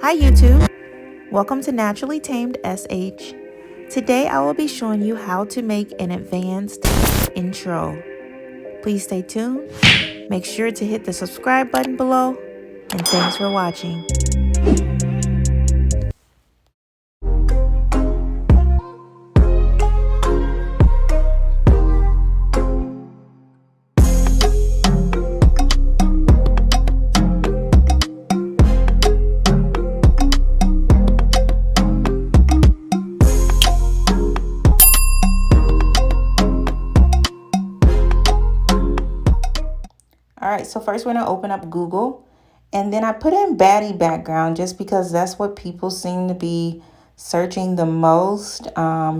Hi YouTube, welcome to Naturally Tamed SH. Today I will be showing you how to make an advanced intro. Please stay tuned, make sure to hit the subscribe button below, and thanks for watching. Alright, so first we're going to open up Google, and then I put in baddie background just because that's what people seem to be searching the most.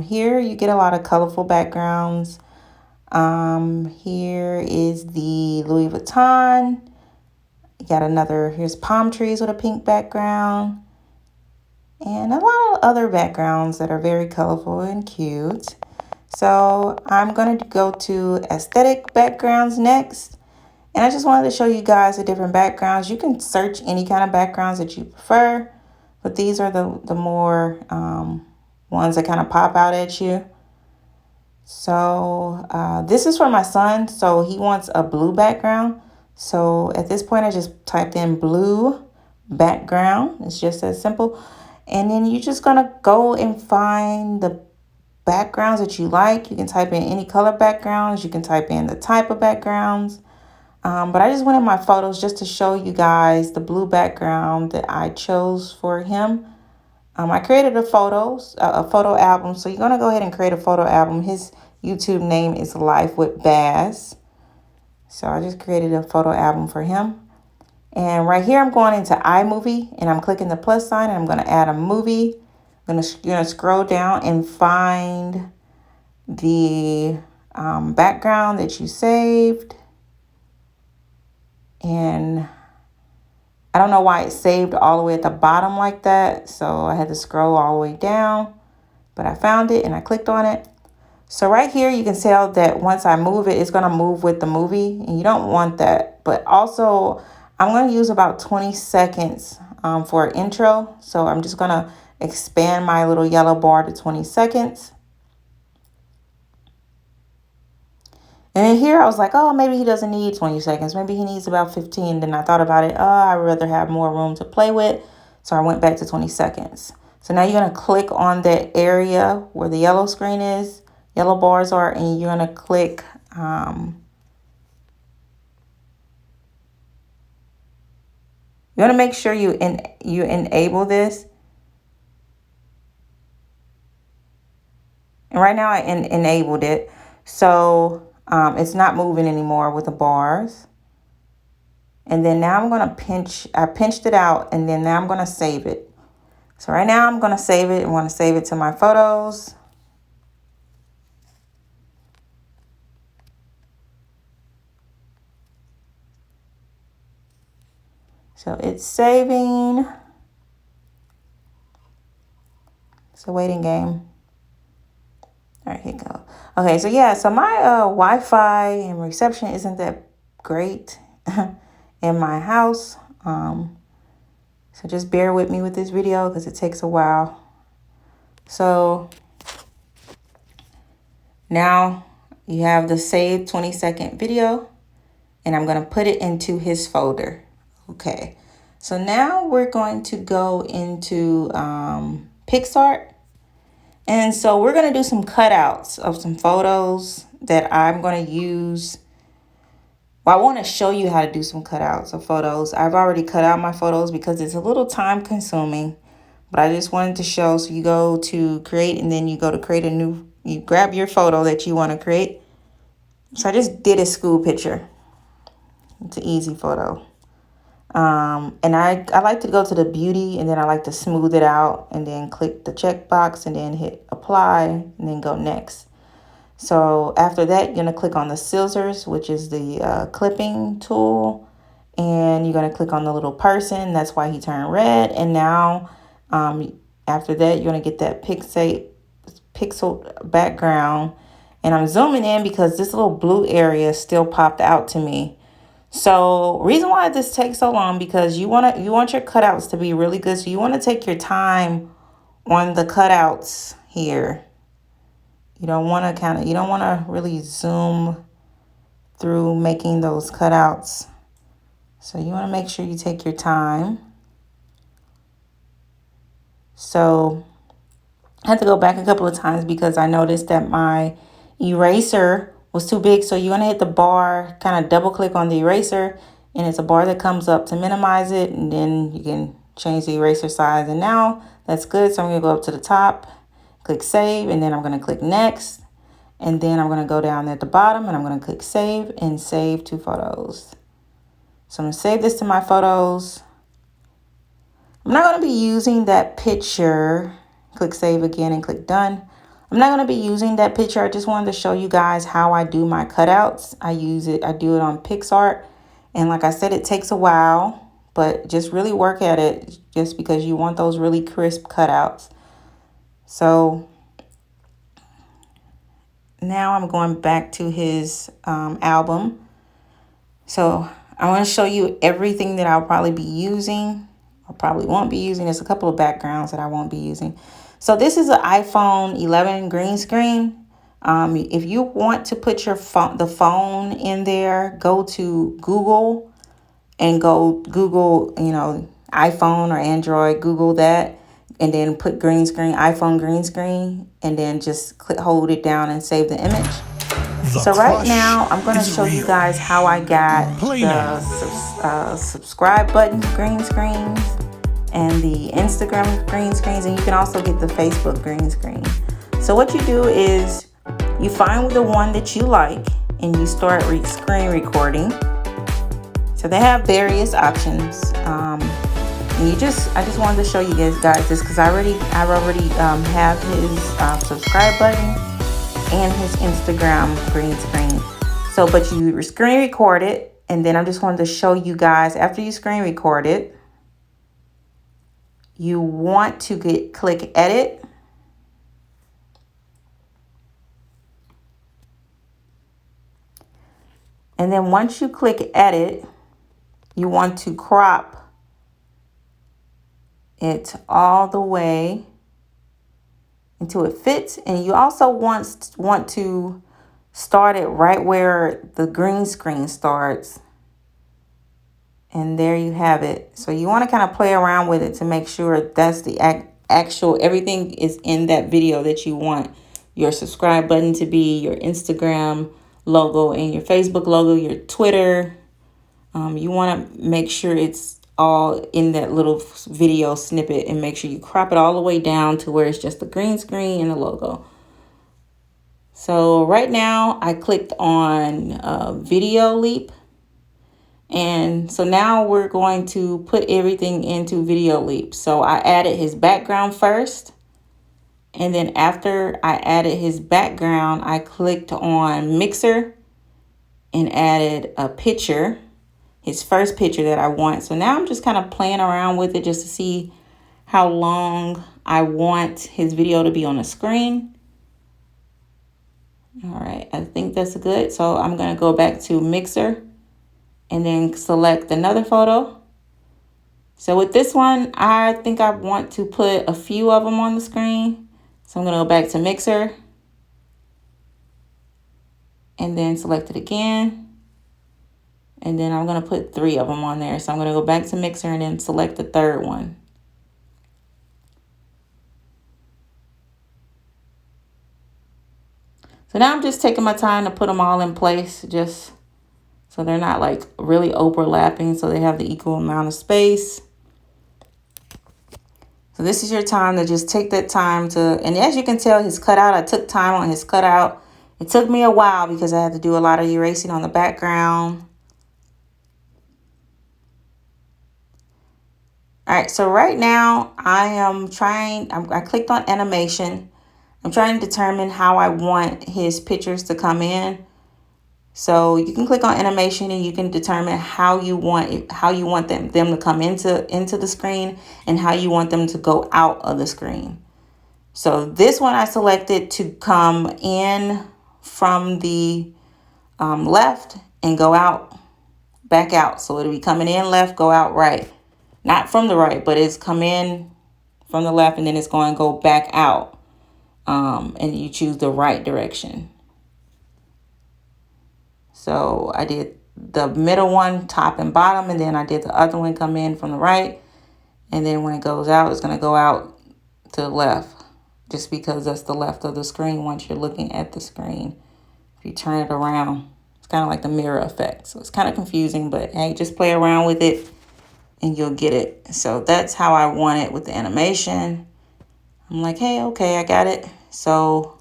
Here you get a lot of colorful backgrounds. Here is the Louis Vuitton. You got another, here's palm trees with a pink background. And a lot of other backgrounds that are very colorful and cute. So I'm going to go to aesthetic backgrounds next. And I just wanted to show you guys the different backgrounds. You can search any kind of backgrounds that you prefer, but these are the more ones that kind of pop out at you. So this is for my son. So he wants a blue background. So at this point, I just typed in blue background. It's just as simple. And then you're just going to go and find the backgrounds that you like. You can type in any color backgrounds. You can type in the type of backgrounds. But I just went in my photos just to show you guys the blue background that I chose for him. I created a photo album. So you're going to go ahead and create a photo album. His YouTube name is Life with Baz. So I just created a photo album for him. And right here, I'm going into iMovie and I'm clicking the plus sign and I'm going to add a movie. You're going to scroll down and find the background that you saved. And I don't know why it saved all the way at the bottom like that. So I had to scroll all the way down, but I found it and I clicked on it. So right here, you can tell that once I move it, it's going to move with the movie, and you don't want that. But also I'm going to use about 20 seconds for an intro. So I'm just going to expand my little yellow bar to 20 seconds. And then here I was like, oh, maybe he doesn't need 20 seconds. Maybe he needs about 15. Then I thought about it. Oh, I'd rather have more room to play with. So I went back to 20 seconds. So now you're going to click on that area where the yellow screen is, yellow bars are, and you're going to click you want to make sure you enable this. And right now I enabled it. So it's not moving anymore with the bars. And then now I'm going to I pinched it out, and then now I'm going to save it. So right now I'm going to save it. I want to save it to my photos. So it's saving. It's a waiting game. All right, here you go. Okay, so yeah, so my Wi-Fi and reception isn't that great in my house. So just bear with me with this video because it takes a while. So now you have the saved 20-second video, and I'm going to put it into his folder. Okay, so now we're going to go into PicsArt. And so we're going to do some cutouts of some photos that I'm going to use. Well, I want to show you how to do some cutouts of photos. I've already cut out my photos because it's a little time consuming. But I just wanted to show. So you go to create, and then you go to create a new, you grab your photo that you want to create. So I just did a school picture. It's an easy photo. And I like to go to the beauty, and then I like to smooth it out, and then click the checkbox and then hit apply and then go next. So after that, you're going to click on the scissors, which is the clipping tool, and you're going to click on the little person. That's why he turned red. And now after that, you're going to get that pixel background, and I'm zooming in because this little blue area still popped out to me. So reason why this takes so long, because you want your cutouts to be really good. So you want to take your time on the cutouts here. You don't want to really zoom through making those cutouts. So you want to make sure you take your time. So I had to go back a couple of times because I noticed that my eraser was too big. So you want to hit the bar, kind of double click on the eraser, and it's a bar that comes up to minimize it, and then you can change the eraser size. And now that's good. So I'm going to go up to the top, click save, and then I'm going to click next. And then I'm going to go down at the bottom and I'm going to click save and save to photos. So I'm going to save this to my photos. I'm not going to be using that picture. Click save again and click done. I'm not going to be using that picture. I just wanted to show you guys how I do my cutouts. I do it on PicsArt. And like I said, it takes a while, but just really work at it just because you want those really crisp cutouts. So now I'm going back to his album. So I want to show you everything that I'll probably be using. I probably won't be using. There's a couple of backgrounds that I won't be using. So this is an iPhone 11 green screen. If you want to put the phone in there, go to Google and go Google, iPhone or Android, Google that, and then put green screen, iPhone green screen, and then just hold it down and save the image. So right now, I'm going to show you guys how I got the subscribe button green screens and the Instagram green screens, and you can also get the Facebook green screen. So what you do is you find the one that you like and you start screen recording. So they have various options. And I just wanted to show you guys this because I already have his subscribe button and his Instagram green screen. So, but you screen record it, and then I just wanted to show you guys after you screen record it, you want to click edit. And then once you click edit, you want to crop it all the way until it fits. And you also want to start it right where the green screen starts. And there you have it. So you want to kind of play around with it to make sure that's the actual, everything is in that video that you want your subscribe button to be, your Instagram logo and your Facebook logo, your Twitter. You want to make sure it's all in that little video snippet, and make sure you crop it all the way down to where it's just the green screen and the logo. So right now I clicked on VideoLeap. And so now we're going to put everything into VideoLeap. So I added his background first. And then after I added his background, I clicked on Mixer and added a picture, his first picture that I want. So now I'm just kind of playing around with it just to see how long I want his video to be on the screen. All right, I think that's good. So I'm going to go back to Mixer and then select another photo. So with this one, I think I want to put a few of them on the screen. So I'm going to go back to Mixer and then select it again. And then I'm going to put 3 of them on there. So I'm going to go back to Mixer and then select the third one. So now I'm just taking my time to put them all in place, just so they're not like really overlapping, so they have the equal amount of space. So this is your time to just take that time to, and as you can tell, his cutout, I took time on his cutout. It took me a while because I had to do a lot of erasing on the background. All right, so right now I clicked on animation. I'm trying to determine how I want his pictures to come in. So you can click on animation and you can determine how you want them to come into the screen and how you want them to go out of the screen. So this one I selected to come in from the left and go out back out. So it'll be coming in left, go out right. Not from the right, but it's come in from the left and then it's going to go back out. And you choose the right direction. So I did the middle one, top and bottom, and then I did the other one come in from the right. And then when it goes out, it's going to go out to the left, just because that's the left of the screen once you're looking at the screen. If you turn it around, it's kind of like the mirror effect. So it's kind of confusing, but hey, just play around with it and you'll get it. So that's how I want it with the animation. I'm like, hey, okay, I got it. So,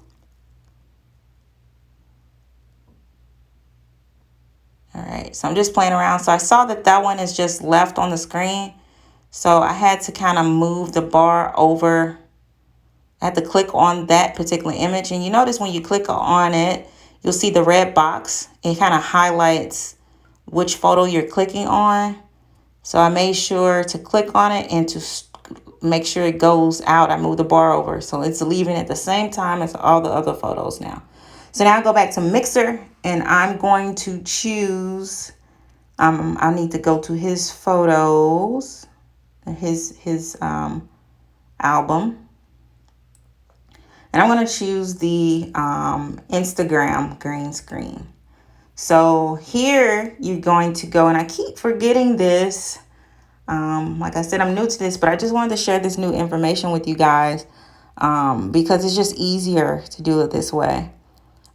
all right, so I'm just playing around. So I saw that that one is just left on the screen. So I had to kind of move the bar over. I had to click on that particular image. And you notice when you click on it, you'll see the red box. It kind of highlights which photo you're clicking on. So I made sure to click on it and to make sure it goes out. I moved the bar over. So it's leaving at the same time as all the other photos now. So now I go back to Mixer and I'm going to choose, I need to go to his photos, his album. And I'm going to choose the Instagram green screen. So here you're going to go, and I keep forgetting this. Like I said, I'm new to this, but I just wanted to share this new information with you guys because it's just easier to do it this way.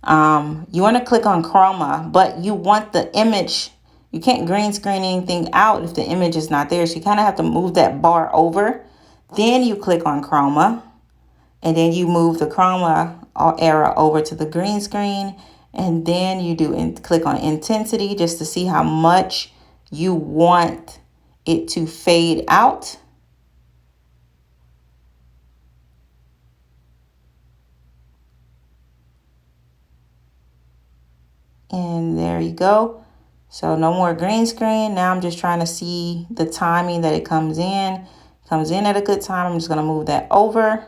You want to click on chroma, but you want the image. You can't green screen anything out if the image is not there. So you kind of have to move that bar over. Then you click on chroma, and then you move the chroma arrow over to the green screen. And then you do click on intensity just to see how much you want it to fade out. And there you go. So no more green screen. Now I'm just trying to see the timing that it comes in. It comes in at a good time. I'm just going to move that over.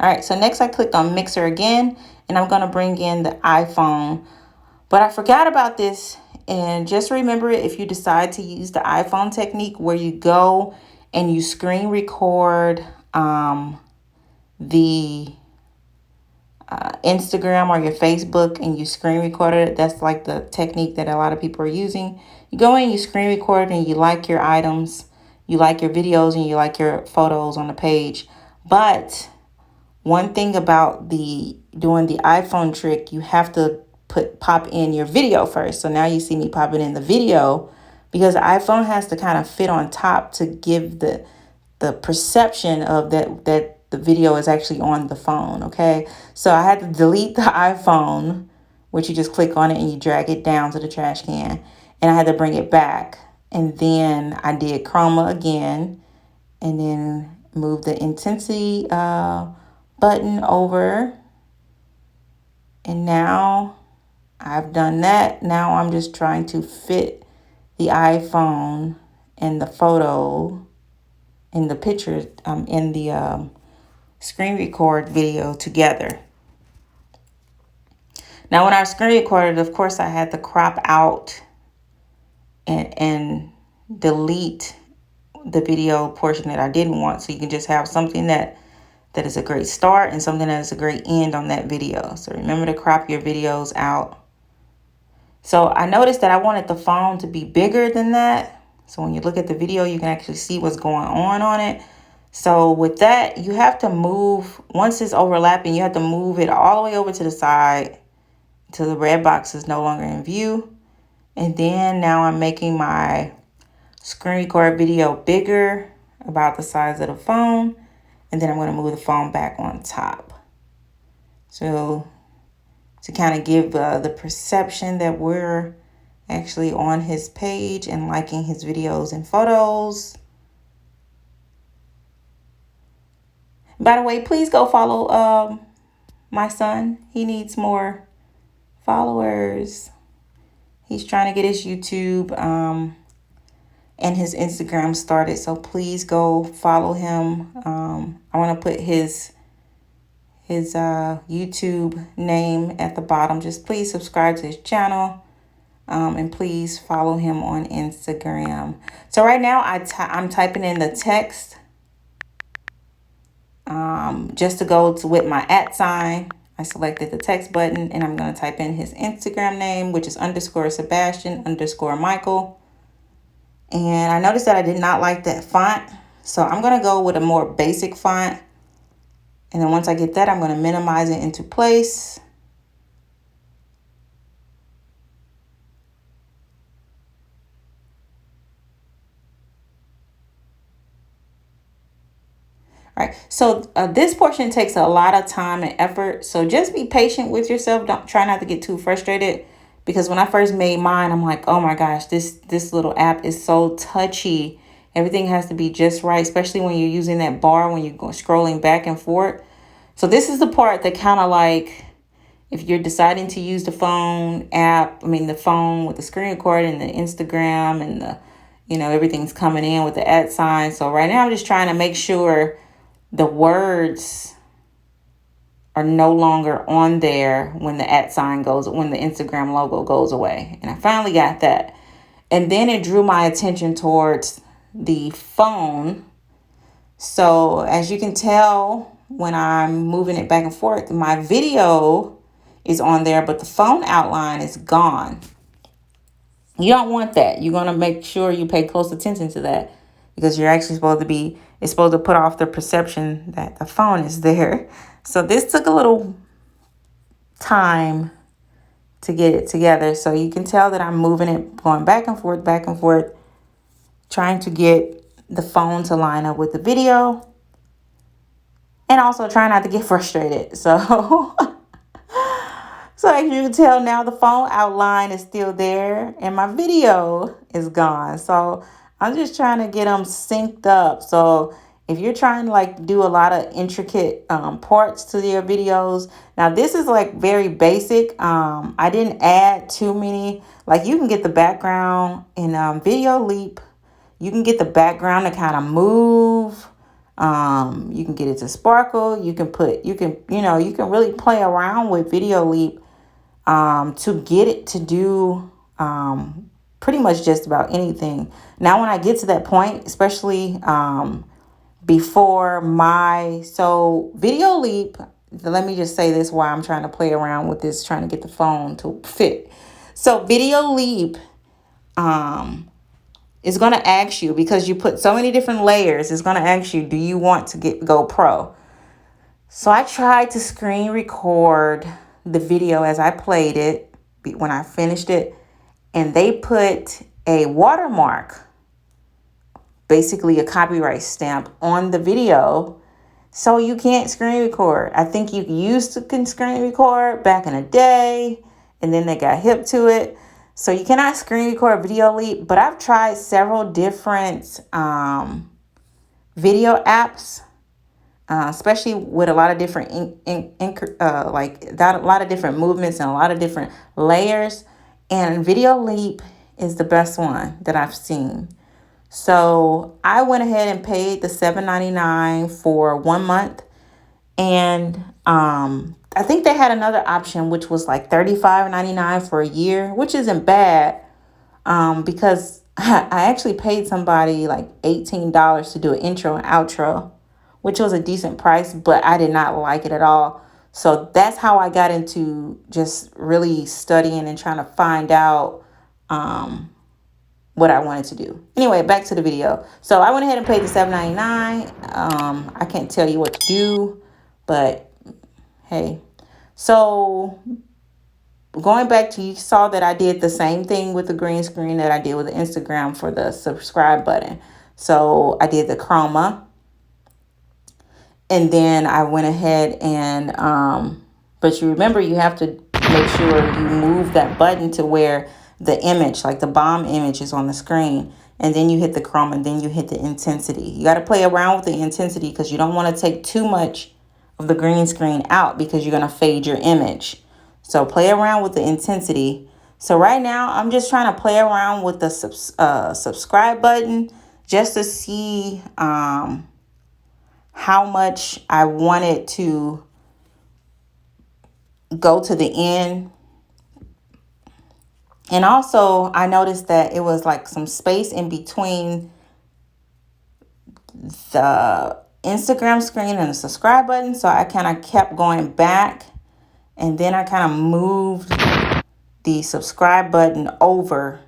All right, so next I clicked on Mixer again, and I'm going to bring in the iPhone. But I forgot about this, and just remember it if you decide to use the iPhone technique where you go and you screen record the Instagram or your Facebook and you screen record it. That's like the technique that a lot of people are using. You go in, you screen record, and you like your items, you like your videos, and you like your photos on the page. But one thing about doing the iPhone trick, you have to pop in your video first. So now you see me popping in the video because the iPhone has to kind of fit on top to give the perception of that the video is actually on the phone. Okay, so I had to delete the iPhone, which you just click on it and you drag it down to the trash can, and I had to bring it back. And then I did chroma again, and then move the intensity button over. And now I've done that. Now I'm just trying to fit the iPhone and the photo in the picture in the screen record video together. Now when I screen recorded, of course I had to crop out and delete the video portion that I didn't want, so you can just have something that is a great start and something that is a great end on that video. So remember to crop your videos out. So I noticed that I wanted the phone to be bigger than that. So when you look at the video, you can actually see what's going on it. So with that, you have to move, once it's overlapping, you have to move it all the way over to the side until the red box is no longer in view. And then now I'm making my screen record video bigger, about the size of the phone. And then I'm going to move the phone back on top. So to kind of give the perception that we're actually on his page and liking his videos and photos. By the way, please go follow my son. He needs more followers. He's trying to get his YouTube and his Instagram started. So please go follow him. I want to put his YouTube name at the bottom. Just please subscribe to his channel. And please follow him on Instagram. So right now I'm typing in the text just to go to with my @. I selected the text button and I'm going to type in his Instagram name, which is _Sebastian_Michael. And I noticed that I did not like that font. So I'm going to go with a more basic font. And then once I get that, I'm going to minimize it into place. All right, so this portion takes a lot of time and effort. So just be patient with yourself. Don't try not to get too frustrated, because when I first made mine, I'm like, oh my gosh, this little app is so touchy. Everything has to be just right, especially when you're using that bar when you're scrolling back and forth. So this is the part that kind of like, if you're deciding to use the phone app, the phone with the screen record and the Instagram and the, everything's coming in with the @. So right now I'm just trying to make sure the words are no longer on there when the @ goes, when the Instagram logo goes away. And I finally got that. And then it drew my attention towards the phone. So as you can tell, when I'm moving it back and forth, my video is on there, but the phone outline is gone. You don't want that. You're going to make sure you pay close attention to that, because you're actually it's supposed to put off the perception that the phone is there. So this took a little time to get it together. So you can tell that I'm moving it, going back and forth, trying to get the phone to line up with the video, and also trying not to get frustrated. So so as you can tell now, the phone outline is still there and my video is gone. So I'm just trying to get them synced up. So if you're trying to like do a lot of intricate parts to your videos, now this is like very basic. I didn't add too many. Like you can get the background in VideoLeap. You can get the background to kind of move. You can get it to sparkle. You can really play around with VideoLeap to get it to do pretty much just about anything. Now, when I get to that point, especially before VideoLeap, let me just say this while I'm trying to play around with this, trying to get the phone to fit. So VideoLeap is going to ask you, because you put so many different layers, it's going to ask you, do you want to go pro? So I tried to screen record the video as I played it when I finished it, and they put a watermark, basically a copyright stamp, on the video, so you can't screen record. I think you used to can screen record back in the day, and then they got hip to it. So you cannot screen record VideoLeap, but I've tried several different video apps, especially with a lot of different a lot of different movements and a lot of different layers. And VideoLeap is the best one that I've seen. So I went ahead and paid the $7.99 for 1 month. And I think they had another option, which was like $35.99 for a year, which isn't bad, because I actually paid somebody like $18 to do an intro and outro, which was a decent price, but I did not like it at all. So that's how I got into just really studying and trying to find out what I wanted to do. Anyway, back to the video. So I went ahead and paid the $7.99. I can't tell you what to do, but hey. So going back to, you saw that I did the same thing with the green screen that I did with the Instagram for the subscribe button. So I did the chroma. And then I went ahead and, but you remember, you have to make sure you move that button to where the image, like the bomb image, is on the screen. And then you hit the chroma, and then you hit the intensity. You got to play around with the intensity, because you don't want to take too much of the green screen out, because you're going to fade your image. So play around with the intensity. So right now, I'm just trying to play around with the subscribe button just to see how much I wanted to go to the end. And also, I noticed that it was like some space in between the Instagram screen and the subscribe button. So I kind of kept going back, and then I kind of moved the subscribe button over.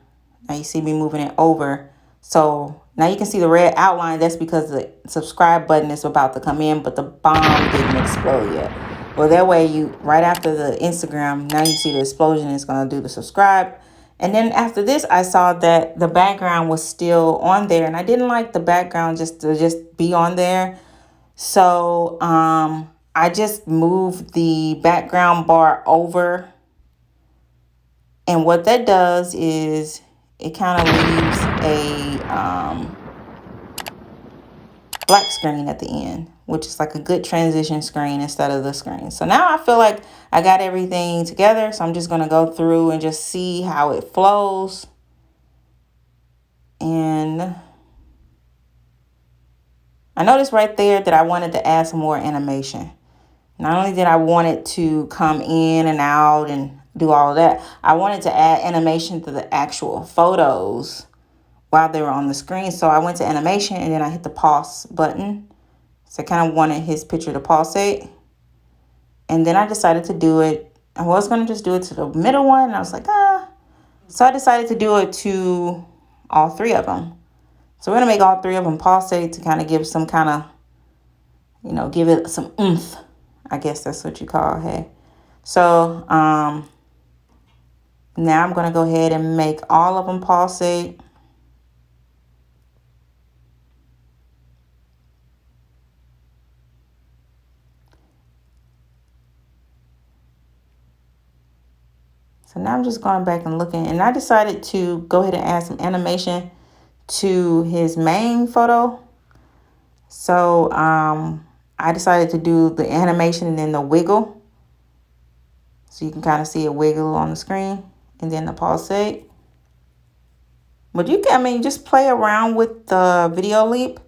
Now you see me moving it over. So now you can see the red outline. That's because the subscribe button is about to come in, but the bomb didn't explode yet. Well, that way right after the Instagram, now you see the explosion is going to do the subscribe. And then after this, I saw that the background was still on there, and I didn't like the background just to be on there. So I just moved the background bar over. And what that does is it kind of leaves a black screen at the end, which is like a good transition screen instead of the screen. So now I feel like I got everything together. So I'm just going to go through and just see how it flows. And I noticed right there that I wanted to add some more animation. Not only did I want it to come in and out and do all of that, I wanted to add animation to the actual photos while they were on the screen. So I went to animation and then I hit the pause button. So I kind of wanted his picture to pulsate. And then I decided to do it. I was going to just do it to the middle one. And I was like, So I decided to do it to all three of them. So we're going to make all three of them pulsate to kind of give some kind of, give it some oomph. I guess that's what you call, hey. So now I'm going to go ahead and make all of them pulsate. So now I'm just going back and looking, and I decided to go ahead and add some animation to his main photo. So I decided to do the animation and then the wiggle. So you can kind of see it wiggle on the screen, and then the pulsate. But just play around with the VideoLeap.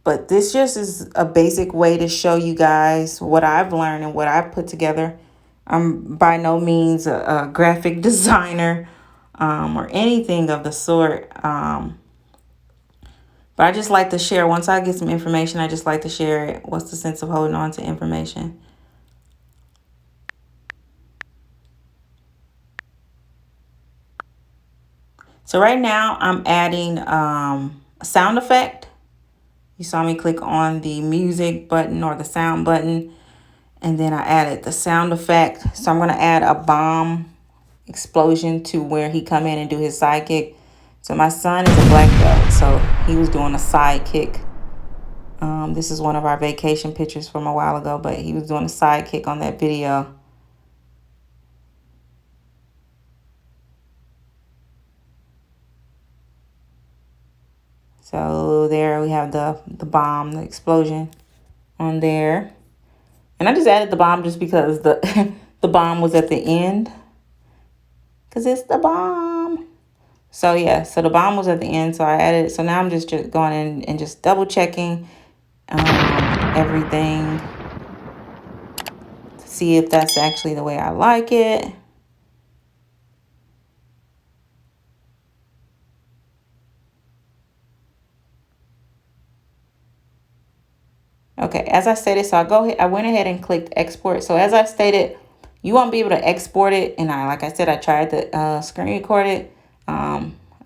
But this just is a basic way to show you guys what I've learned and what I put together. I'm by no means a graphic designer or anything of the sort. But I just like to share. Once I get some information, I just like to share it. What's the sense of holding on to information? So right now I'm adding a sound effect. You saw me click on the music button or the sound button. And then I added the sound effect. So I'm going to add a bomb explosion to where he come in and do his sidekick. So my son is a black belt, so he was doing a sidekick. This is one of our vacation pictures from a while ago, but he was doing a sidekick on that video. So there we have the bomb, the explosion on there. And I just added the bomb just because the the bomb was at the end. Because it's the bomb. So yeah, so the bomb was at the end. So I added it. So now I'm just going in and just double checking everything to see if that's actually the way I like it. Okay, as I stated, so I went ahead and clicked export. So as I stated, you won't be able to export it. And like I said, I tried to screen record it.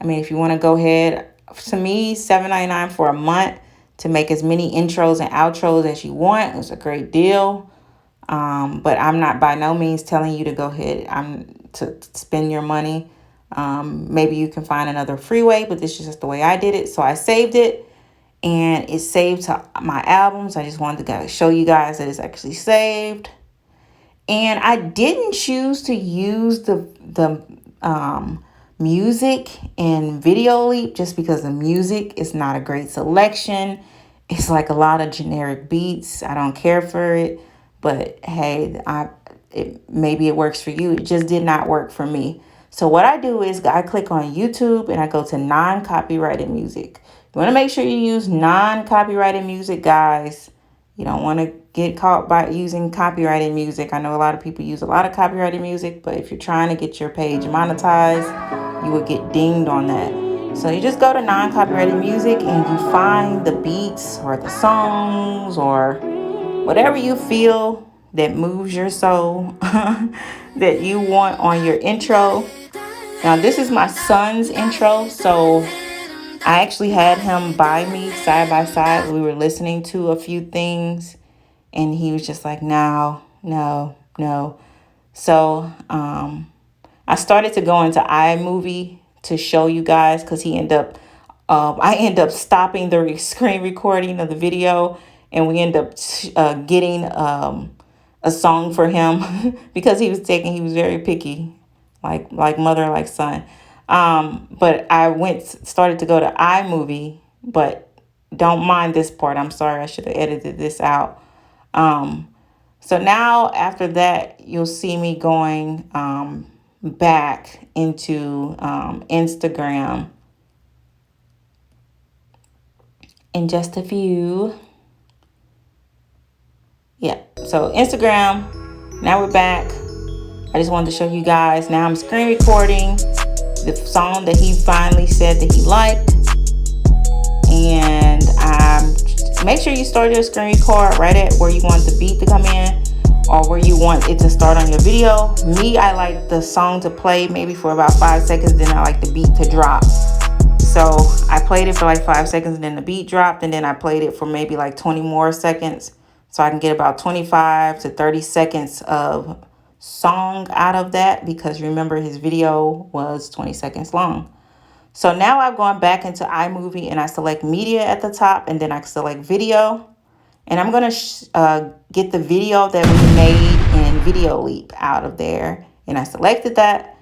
If you want to go ahead, to me, $7.99 for a month to make as many intros and outros as you want. It's a great deal. But I'm not by no means telling you to go ahead to spend your money. Maybe you can find another free way, but this is just the way I did it. So I saved it. And it's saved to my albums. I just wanted to show you guys that it's actually saved. And I didn't choose to use the music in VideoLeap just because the music is not a great selection. It's like a lot of generic beats. I don't care for it. But hey, maybe it works for you. It just did not work for me. So what I do is I click on YouTube and I go to non-copyrighted music. You want to make sure you use non-copyrighted music, guys. You don't want to get caught by using copyrighted music. I know a lot of people use a lot of copyrighted music, but if you're trying to get your page monetized, you will get dinged on that. So you just go to non-copyrighted music and you find the beats or the songs or whatever you feel that moves your soul that you want on your intro. Now this is my son's intro, so I actually had him by me side by side. We were listening to a few things and he was just like, no. So I started to go into iMovie to show you guys, because I end up stopping the screen recording of the video, and we end up getting a song for him because he was very picky, like mother, like son. But I started to go to iMovie, but don't mind this part. I'm sorry, I should have edited this out. So now after that, you'll see me going back into Instagram in just a few. Yeah, so Instagram, now we're back. I just wanted to show you guys. Now I'm screen recording the song that he finally said that he liked. And make sure you start your screen record right at where you want the beat to come in or where you want it to start on your video. Me, I like the song to play maybe for about 5 seconds, then I like the beat to drop. So I played it for like 5 seconds and then the beat dropped, and then I played it for maybe like 20 more seconds so I can get about 25 to 30 seconds of song out of that, because remember his video was 20 seconds long. So now I've gone back into iMovie and I select media at the top, and then I select video. And I'm going to get the video that we made in VideoLeap out of there. And I selected that,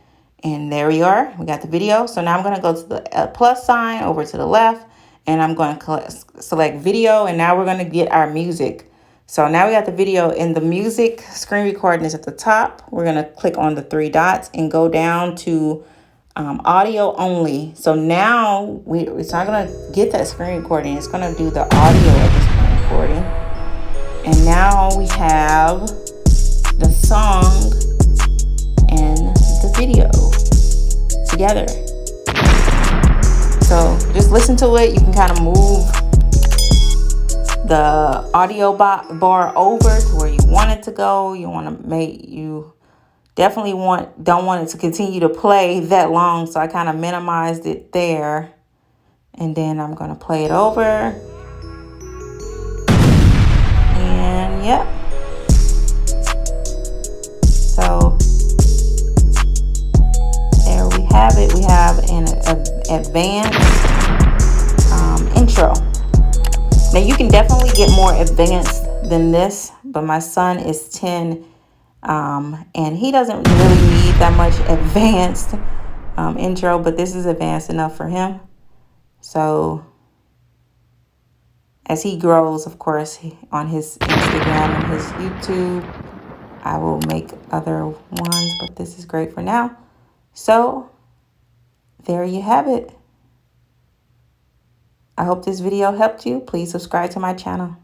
and there we are. We got the video. So now I'm going to go to the plus sign over to the left, and I'm going to select video. And now we're going to get our music. So now we got the video, and the music screen recording is at the top. We're going to click on the 3 dots and go down to audio only. So now it's not going to get that screen recording. It's going to do the audio of the screen recording. And now we have the song and the video together. So just listen to it. You can kind of move the audio bar over to where you want it to go. You definitely don't want it to continue to play that long, so I kind of minimized it there. And then I'm going to play it over. And yep. So there we have it. We have an advanced intro. Now you can definitely get more advanced than this, but my son is 10. And he doesn't really need that much advanced intro, but this is advanced enough for him. So as he grows, of course, on his Instagram and his YouTube, I will make other ones, but this is great for now. So there you have it. I hope this video helped you. Please subscribe to my channel.